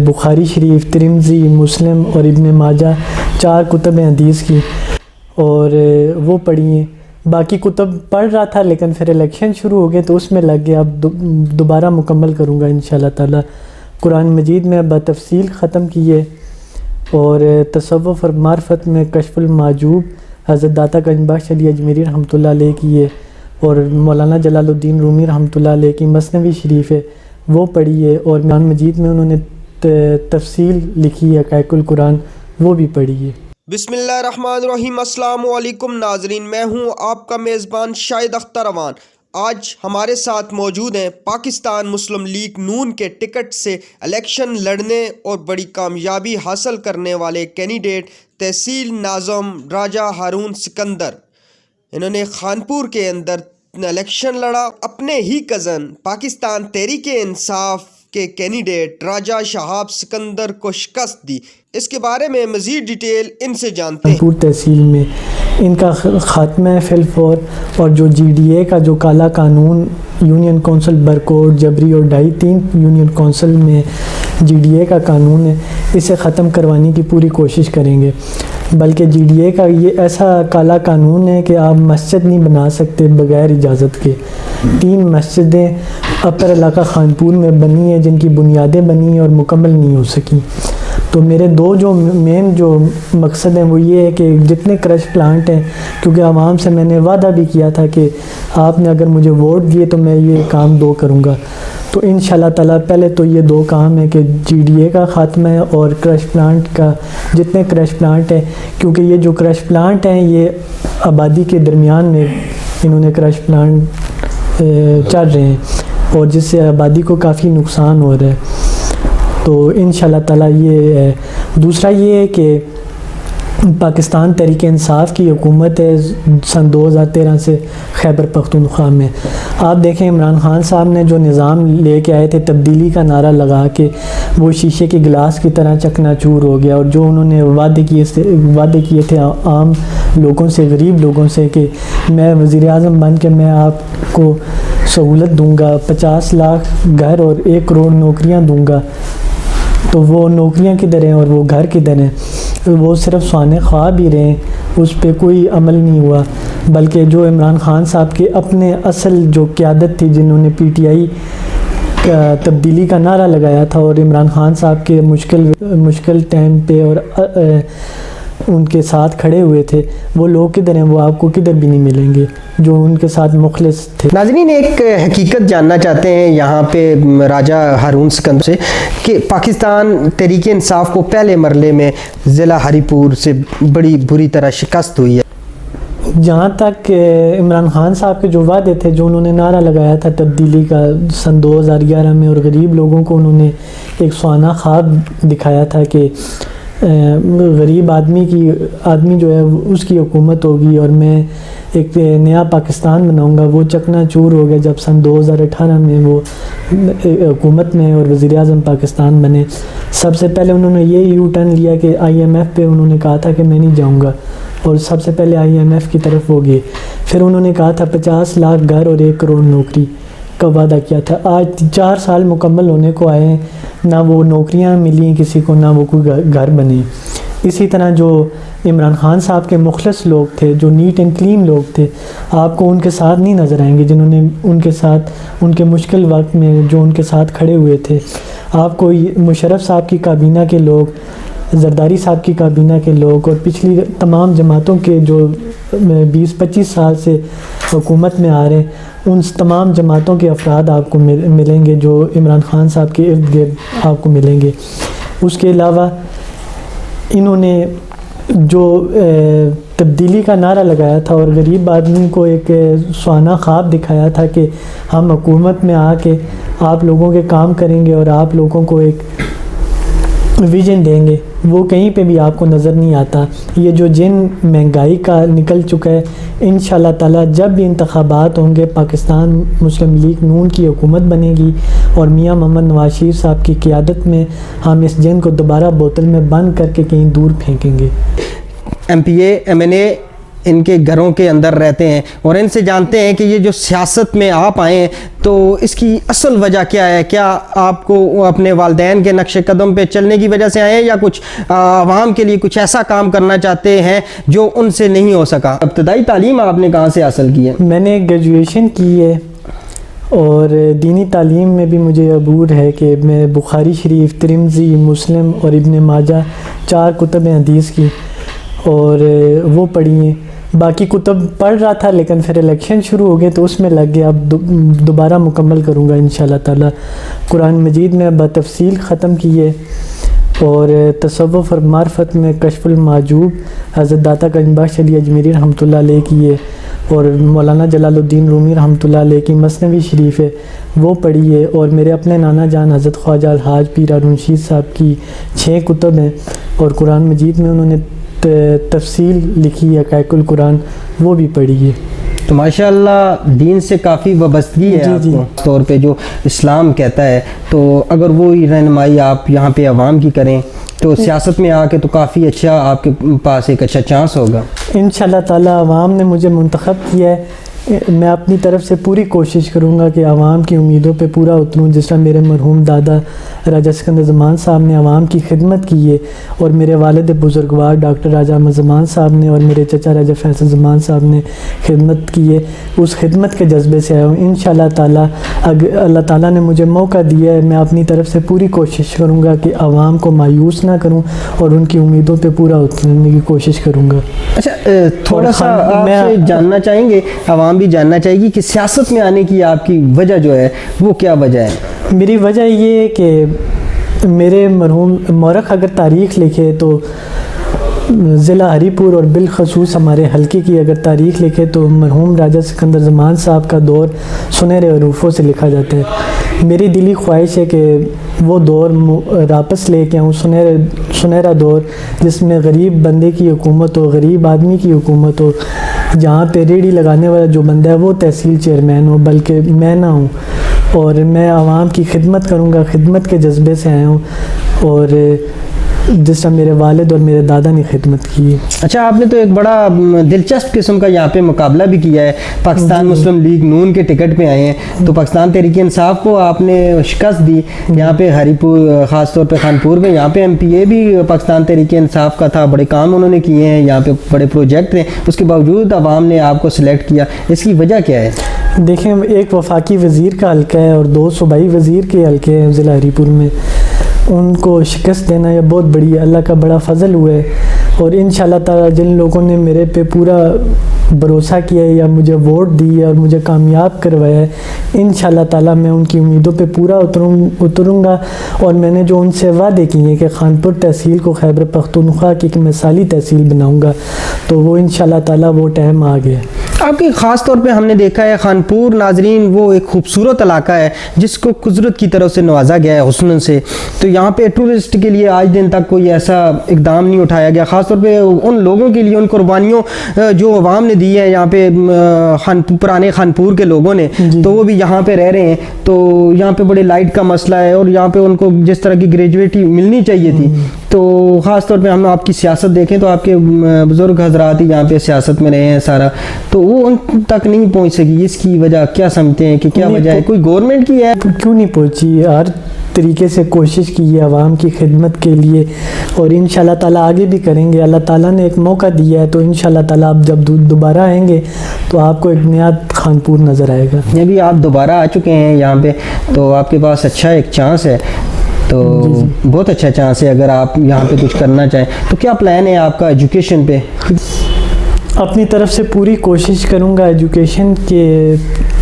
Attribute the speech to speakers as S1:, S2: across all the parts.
S1: بخاری شریف، ترمذی، مسلم اور ابن ماجہ 4 کتب ہیں حدیث کی، اور وہ پڑھی ہیں۔ باقی کتب پڑھ رہا تھا لیکن پھر الیکشن شروع ہو گئے تو اس میں لگ گیا، اب دوبارہ مکمل کروں گا انشاءاللہ تعالی۔ قرآن مجید میں بتفصیل ختم کیے، اور تصوف اور معرفت میں کشف المحجوب حضرت داتا گنج بخش علی اجمیری رحمۃ اللہ علیہ کی ہے، اور مولانا جلال الدین رومی رحمۃ اللہ علیہ کی مثنوی شریف ہے وہ پڑھی ہے، اور قرآن مجید میں انہوں نے تفصیل لکھی ہے حقائق القرآن، وہ بھی پڑھی ہے۔
S2: بسم اللہ الرحمن الرحیم۔ السلام علیکم ناظرین، میں ہوں آپ کا میزبان شاہد اختر امان۔ آج ہمارے ساتھ موجود ہیں پاکستان مسلم لیگ نون کے ٹکٹ سے الیکشن لڑنے اور بڑی کامیابی حاصل کرنے والے کینڈیڈیٹ تحصیل ناظم راجہ ہارون سکندر۔ انہوں نے خانپور کے اندر الیکشن لڑا، اپنے ہی کزن پاکستان تحریک انصاف کے کینڈیڈیٹ راجہ شہاب سکندر کو شکست دی۔ اس کے بارے میں مزید ڈیٹیل ان سے جانتے ہیں۔
S1: خانپور تحصیل میں ان کا خاتمہ فی الفور، اور جو جی ڈی اے کا جو کالا قانون یونین کونسل برکوٹ، جبری اور ڈھائی 3 یونین کونسل میں جی ڈی اے کا قانون ہے، اسے ختم کروانے کی پوری کوشش کریں گے۔ بلکہ جی ڈی اے کا یہ ایسا کالا قانون ہے کہ آپ مسجد نہیں بنا سکتے بغیر اجازت کے۔ 3 مسجدیں اپر علاقہ خانپور میں بنی ہیں جن کی بنیادیں بنی ہیں اور مکمل نہیں ہو سکیں۔ تو میرے 2 جو مین جو مقصد ہیں وہ یہ ہے کہ جتنے کرش پلانٹ ہیں، کیونکہ عوام سے میں نے وعدہ بھی کیا تھا کہ آپ نے اگر مجھے ووٹ دیے تو میں یہ کام 2 کروں گا، تو انشاءاللہ تعالیٰ پہلے تو یہ 2 کام ہے کہ جی ڈی اے کا خاتمہ ہے اور کرش پلانٹ کا، جتنے کرش پلانٹ ہیں، کیونکہ یہ جو کرش پلانٹ ہیں یہ آبادی کے درمیان میں انہوں نے کرش پلانٹ چل رہے ہیں، اور جس سے آبادی کو کافی نقصان ہو رہا ہے۔ تو انشاءاللہ تعالیٰ یہ ہے۔ دوسرا یہ ہے کہ پاکستان تحریک انصاف کی حکومت ہے سن 2013 سے خیبر پختونخوا میں۔ آپ دیکھیں عمران خان صاحب نے جو نظام لے کے آئے تھے، تبدیلی کا نعرہ لگا کے، وہ شیشے کے گلاس کی طرح چکنا چور ہو گیا، اور جو انہوں نے وعدے کیے تھے عام لوگوں سے، غریب لوگوں سے، کہ میں وزیر اعظم بن کے میں آپ کو سہولت دوں گا، 50 لاکھ گھر اور 1 کروڑ نوکریاں دوں گا، تو وہ نوکریاں کدھر ہیں اور وہ گھر کدھر ہیں؟ وہ صرف سوانے خواب ہی رہے ہیں، اس پہ کوئی عمل نہیں ہوا۔ بلکہ جو عمران خان صاحب کے اپنے اصل جو قیادت تھی، جنہوں نے پی ٹی آئی کا تبدیلی کا نعرہ لگایا تھا، اور عمران خان صاحب کے مشکل ٹائم پہ اور ان کے ساتھ کھڑے ہوئے تھے، وہ لوگ کدھر ہیں؟ وہ آپ کو کدھر بھی نہیں ملیں گے جو ان کے ساتھ مخلص تھے۔
S3: ناظرین ایک حقیقت جاننا چاہتے ہیں یہاں پہ راجہ ہارون سکندر سے کہ پاکستان تحریک انصاف کو پہلے مرحلے میں ضلع ہری پور سے بڑی بری طرح شکست ہوئی ہے۔
S1: جہاں تک عمران خان صاحب کے جو وعدے تھے، جو انہوں نے نعرہ لگایا تھا تبدیلی کا سن 2011 میں، اور غریب لوگوں کو انہوں نے ایک سوانح خواب دکھایا تھا کہ غریب آدمی جو ہے اس کی حکومت ہوگی اور میں ایک نیا پاکستان بناؤں گا، وہ چکنا چور ہو گیا جب سن 2018 میں وہ حکومت میں اور وزیر اعظم پاکستان بنے۔ سب سے پہلے انہوں نے یہ یو ٹرن لیا کہ آئی ایم ایف پہ انہوں نے کہا تھا کہ میں نہیں جاؤں گا، اور سب سے پہلے آئی ایم ایف کی طرف وہ گئے۔ پھر انہوں نے کہا تھا 50 لاکھ گھر اور 1 کروڑ نوکری کا وعدہ کیا تھا۔ آج 4 سال مکمل ہونے کو آئے ہیں، نہ وہ نوکریاں ملی کسی کو، نہ وہ کوئی گھر بنے۔ اسی طرح جو عمران خان صاحب کے مخلص لوگ تھے، جو نیٹ اینڈ کلین لوگ تھے، آپ کو ان کے ساتھ نہیں نظر آئیں گے، جنہوں نے ان کے ساتھ ان کے مشکل وقت میں جو ان کے ساتھ کھڑے ہوئے تھے۔ آپ کو مشرف صاحب کی کابینہ کے لوگ، زرداری صاحب کی کابینہ کے لوگ، اور پچھلی تمام جماعتوں کے جو 20-25 سال سے حکومت میں آ رہے ہیں، ان تمام جماعتوں کے افراد آپ کو ملیں گے جو عمران خان صاحب کے ارد گرد آپ کو ملیں گے۔ اس کے علاوہ انہوں نے جو تبدیلی کا نعرہ لگایا تھا اور غریب آدمی کو ایک سوانح خواب دکھایا تھا کہ ہم حکومت میں آ کے آپ لوگوں کے کام کریں گے اور آپ لوگوں کو ایک ویژن دیں گے، وہ کہیں پہ بھی آپ کو نظر نہیں آتا۔ یہ جو جن مہنگائی کا نکل چکا ہے، انشاءاللہ تعالیٰ جب بھی انتخابات ہوں گے، پاکستان مسلم لیگ نون کی حکومت بنے گی اور میاں محمد نواز شریف صاحب کی قیادت میں ہم اس جن کو دوبارہ بوتل میں بند کر کے کہیں دور پھینکیں گے۔
S3: ایم پی اے، ایم این اے ان کے گھروں کے اندر رہتے ہیں اور ان سے جانتے ہیں کہ یہ جو سیاست میں آپ آئے ہیں تو اس کی اصل وجہ کیا ہے. کیا آپ کو اپنے والدین کے نقش قدم پہ چلنے کی وجہ سے آئے ہیں یا کچھ عوام کے لیے کچھ ایسا کام کرنا چاہتے ہیں جو ان سے نہیں ہو سکا؟ ابتدائی تعلیم آپ نے کہاں سے حاصل کی ہے؟
S1: میں نے گریجویشن کی ہے اور دینی تعلیم میں بھی مجھے عبور ہے کہ میں بخاری شریف، ترمذی، مسلم اور ابن ماجہ 4 کتب حدیث کی اور وہ پڑھی ہیں. باقی کتب پڑھ رہا تھا لیکن پھر الیکشن شروع ہو گئے تو اس میں لگ گیا. اب دوبارہ مکمل کروں گا انشاءاللہ تعالی. قرآن مجید میں بتفصیل ختم کی ہے اور تصوف اور معرفت میں کشف المحجوب حضرت داتا گنج بخش علی اجمیری رحمۃ اللہ علیہ کی ہے اور مولانا جلال الدین رومی رحمۃ اللہ علیہ کی مثنوی شریف ہے وہ پڑھی ہے اور میرے اپنے نانا جان حضرت خواجہ الحاج پیر ہارون رشید صاحب کی 6 کتب ہیں اور قرآن مجید میں انہوں نے تفصیل لکھی ہے حقائق القرآن وہ بھی پڑھی ہے.
S3: تو ماشاءاللہ دین سے کافی وابستگی ہے آپ کو اس طور پہ جو اسلام کہتا ہے. تو اگر وہی رہنمائی آپ یہاں پہ عوام کی کریں تو سیاست میں آ کے تو کافی اچھا آپ کے پاس ایک اچھا چانس ہوگا
S1: انشاءاللہ تعالی. عوام نے مجھے منتخب کیا ہے، میں اپنی طرف سے پوری کوشش کروں گا کہ عوام کی امیدوں پہ پورا اتروں. جس طرح میرے مرحوم دادا راجہ سکندر زمان صاحب نے عوام کی خدمت کی ہے اور میرے والد بزرگوار ڈاکٹر راجہ احمد زمان صاحب نے اور میرے چچا راجہ فیصل زمان صاحب نے خدمت کی ہے، اس خدمت کے جذبے سے آیا ہوں. انشاءاللہ تعالی اگر اللہ تعالیٰ نے مجھے موقع دیا ہے میں اپنی طرف سے پوری کوشش کروں گا کہ عوام کو مایوس نہ کروں اور ان کی امیدوں پہ پورا اترنے کی کوشش کروں گا.
S3: اچھا تھوڑا سا آپ سے جاننا چاہیں گے، عوام بھی جاننا چاہے گی کہ سیاست میں آنے کی آپ کی وجہ جو ہے وہ کیا وجہ ہے؟
S1: میری وجہ یہ ہے کہ میرے مرحوم مورخ اگر تاریخ لکھے تو ضلع ہری پور اور بالخصوص ہمارے حلقے کی اگر تاریخ لکھے تو مرحوم راجہ سکندر زمان صاحب کا دور سنہرے حروفوں سے لکھا جاتا ہے. میری دلی خواہش ہے کہ وہ دور واپس لے کے آؤں، سنہرا دور جس میں غریب بندے کی حکومت ہو، غریب آدمی کی حکومت ہو، جہاں پہ ریڑھی لگانے والا جو بندہ ہے وہ تحصیل چیئرمین ہو بلکہ میں نہ ہوں. اور میں عوام کی خدمت کروں گا، خدمت کے جذبے سے آیا ہوں اور جس طرح میرے والد اور میرے دادا نے خدمت کی.
S3: اچھا آپ نے تو ایک بڑا دلچسپ قسم کا یہاں پہ مقابلہ بھی کیا ہے، پاکستان مسلم لیگ نون کے ٹکٹ پہ آئے ہیں تو پاکستان تحریک انصاف کو آپ نے شکست دی. یہاں پہ ہری پور خاص طور پہ خانپور میں یہاں پہ MPA بھی پاکستان تحریک انصاف کا تھا، بڑے کام انہوں نے کیے ہیں، یہاں پہ بڑے پروجیکٹ ہیں، اس کے باوجود عوام نے آپ کو سلیکٹ کیا. اس کی وجہ کیا ہے؟
S1: دیکھیں ایک وفاقی وزیر کا حلقہ ہے اور 2 صوبائی وزیر کے حلقے ہیں ضلع ہری پور میں، ان کو شکست دینا یہ بہت بڑی ہے، اللہ کا بڑا فضل ہوا ہے. اور انشاءاللہ تعالی جن لوگوں نے میرے پہ پورا بھروسہ کیا ہے یا مجھے ووٹ دی ہے اور مجھے کامیاب کروایا ہے، انشاءاللہ تعالی میں ان کی امیدوں پہ پورا اتروں گا. اور میں نے جو ان سے وعدے کیے ہیں کہ خانپور تحصیل کو خیبر پختونخوا کی ایک مثالی تحصیل بناؤں گا تو وہ انشاءاللہ تعالی وہ ٹائم آ گیا.
S3: آپ کی خاص طور پہ ہم نے دیکھا ہے خانپور ناظرین وہ ایک خوبصورت علاقہ ہے جس کو قدرت کی طرف سے نوازا گیا ہے حسن سے. تو یہاں پہ ٹورسٹ کے لیے آج دن تک کوئی ایسا اقدام نہیں اٹھایا گیا، خاص طور پہ ان لوگوں کے لیے، ان قربانیوں جو عوام نے دی ہے یہاں پہ پرانے خانپور کے لوگوں نے تو وہ بھی یہاں پہ رہ رہے ہیں. تو یہاں پہ بڑے لائٹ کا مسئلہ ہے اور یہاں پہ ان کو جس طرح کی گریجویٹی ملنی چاہیے تھی. تو خاص طور پہ ہم آپ کی سیاست دیکھیں تو آپ کے بزرگ حضرات ہی یہاں پہ سیاست میں رہے ہیں سارا، تو وہ ان تک نہیں پہنچ سکی. اس کی وجہ کیا سمجھتے ہیں کہ کیا وجہ ہے؟ کوئی گورنمنٹ کی ہے؟
S1: کیوں نہیں پہنچی؟ ہر طریقے سے کوشش کی ہے عوام کی خدمت کے لیے اور انشاءاللہ تعالیٰ آگے بھی کریں گے. اللہ تعالیٰ نے ایک موقع دیا ہے تو انشاءاللہ تعالیٰ آپ جب دوبارہ آئیں گے تو آپ کو ایک نیا خانپور نظر آئے گا.
S3: یہ بھی آپ دوبارہ آ چکے ہیں یہاں پہ تو آپ کے پاس اچھا ایک چانس ہے، تو بہت اچھا چانس ہے اگر آپ یہاں پہ کچھ کرنا چاہیں. تو کیا پلان ہے آپ کا ایجوکیشن پہ؟
S1: اپنی طرف سے پوری کوشش کروں گا ایجوکیشن کے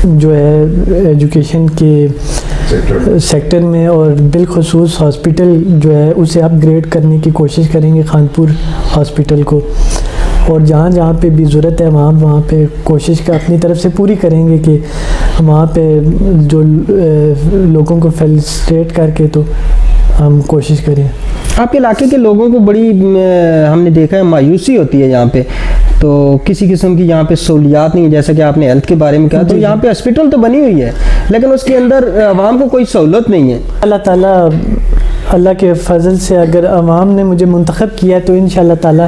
S1: جو ہے ایجوکیشن کے سیکٹر میں اور بالخصوص ہاسپٹل جو ہے اسے اپ گریڈ کرنے کی کوشش کریں گے خانپور ہاسپٹل کو. اور جہاں جہاں پہ بھی ضرورت ہے وہاں پہ کوشش کا اپنی طرف سے پوری کریں گے کہ وہاں پہ جو لوگوں کو فیسیلیٹ کر کے تو ہم کوشش کریں.
S3: آپ کے علاقے کے لوگوں کو بڑی ہم نے دیکھا ہے مایوسی ہوتی ہے یہاں پہ، تو کسی قسم کی یہاں پہ سہولیات نہیں، جیسا کہ آپ نے ہیلتھ کے بارے میں کہا تو یہاں پہ ہاسپٹل تو بنی ہوئی ہے لیکن اس کے اندر عوام کو کوئی سہولت نہیں ہے.
S1: اللہ تعالیٰ اللہ کے فضل سے اگر عوام نے مجھے منتخب کیا تو انشاءاللہ تعالیٰ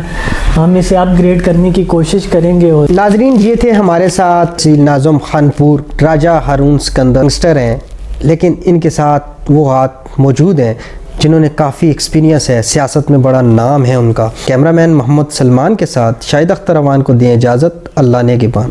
S1: ہم اسے اپ گریڈ کرنے کی کوشش کریں گے. اور
S3: ناظرین یہ تھے ہمارے ساتھ تحصیل ناظم خانپور راجہ ہارون سکندر گینگسٹر ہیں، لیکن ان کے ساتھ وہ ہاتھ موجود ہیں جنہوں نے کافی ایکسپیرینس ہے، سیاست میں بڑا نام ہے ان کا. کیمرہ مین محمد سلمان کے ساتھ شاہد اختر روان کو دیں اجازت. اللہ نگہبان.